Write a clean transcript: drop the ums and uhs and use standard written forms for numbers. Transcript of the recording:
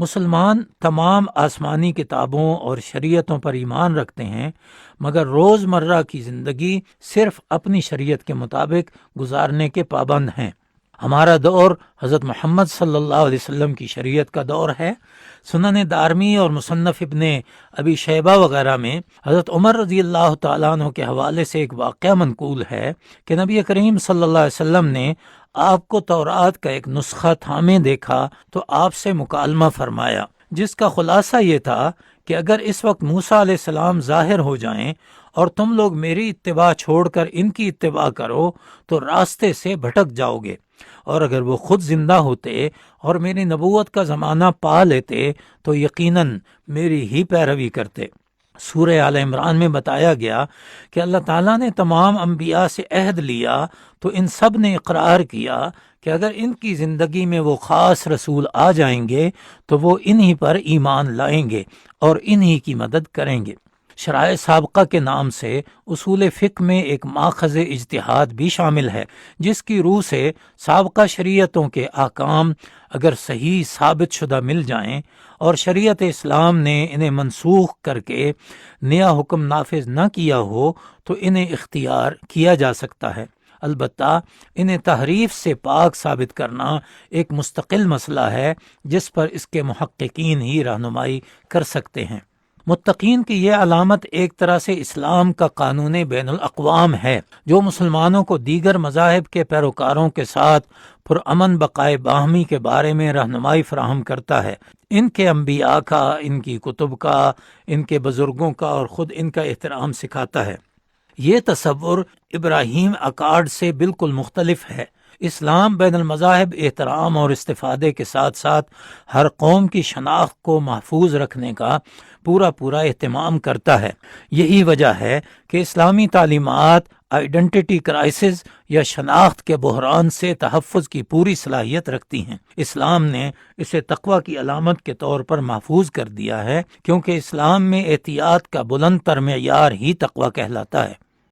مسلمان تمام آسمانی کتابوں اور شریعتوں پر ایمان رکھتے ہیں، مگر روزمرہ کی زندگی صرف اپنی شریعت کے مطابق گزارنے کے پابند ہیں۔ ہمارا دور حضرت محمد صلی اللہ علیہ وسلم کی شریعت کا دور ہے۔ سنن دارمی اور مصنف ابن ابی شیبہ وغیرہ میں حضرت عمر رضی اللہ تعالیٰ عنہ کے حوالے سے ایک واقعہ منقول ہے کہ نبی کریم صلی اللہ علیہ وسلم نے آپ کو تورات کا ایک نسخہ تھامے دیکھا تو آپ سے مکالمہ فرمایا، جس کا خلاصہ یہ تھا کہ اگر اس وقت موسیٰ علیہ السلام ظاہر ہو جائیں اور تم لوگ میری اتباع چھوڑ کر ان کی اتباع کرو تو راستے سے بھٹک جاؤ گے، اور اگر وہ خود زندہ ہوتے اور میری نبوت کا زمانہ پا لیتے تو یقیناً میری ہی پیروی کرتے۔ سورہ آل عمران میں بتایا گیا کہ اللہ تعالیٰ نے تمام انبیاء سے عہد لیا تو ان سب نے اقرار کیا کہ اگر ان کی زندگی میں وہ خاص رسول آ جائیں گے تو وہ انہی پر ایمان لائیں گے اور انہی کی مدد کریں گے۔ شرائع سابقہ کے نام سے اصول فقہ میں ایک ماخذ اجتہاد بھی شامل ہے، جس کی روح سے سابقہ شریعتوں کے احکام اگر صحیح ثابت شدہ مل جائیں اور شریعت اسلام نے انہیں منسوخ کر کے نیا حکم نافذ نہ کیا ہو تو انہیں اختیار کیا جا سکتا ہے۔ البتہ انہیں تحریف سے پاک ثابت کرنا ایک مستقل مسئلہ ہے جس پر اس کے محققین ہی رہنمائی کر سکتے ہیں۔ متقین کی یہ علامت ایک طرح سے اسلام کا قانون بین الاقوام ہے، جو مسلمانوں کو دیگر مذاہب کے پیروکاروں کے ساتھ پرامن بقائے باہمی کے بارے میں رہنمائی فراہم کرتا ہے۔ ان کے انبیاء کا، ان کی کتب کا، ان کے بزرگوں کا اور خود ان کا احترام سکھاتا ہے۔ یہ تصور ابراہیم اکارڈ سے بالکل مختلف ہے۔ اسلام بین المذاہب احترام اور استفادے کے ساتھ ساتھ ہر قوم کی شناخت کو محفوظ رکھنے کا پورا اہتمام کرتا ہے۔ یہی وجہ ہے کہ اسلامی تعلیمات آئیڈینٹی کرائسس یا شناخت کے بحران سے تحفظ کی پوری صلاحیت رکھتی ہیں۔ اسلام نے اسے تقوی کی علامت کے طور پر محفوظ کر دیا ہے، کیونکہ اسلام میں احتیاط کا بلند تر معیار ہی تقوی کہلاتا ہے۔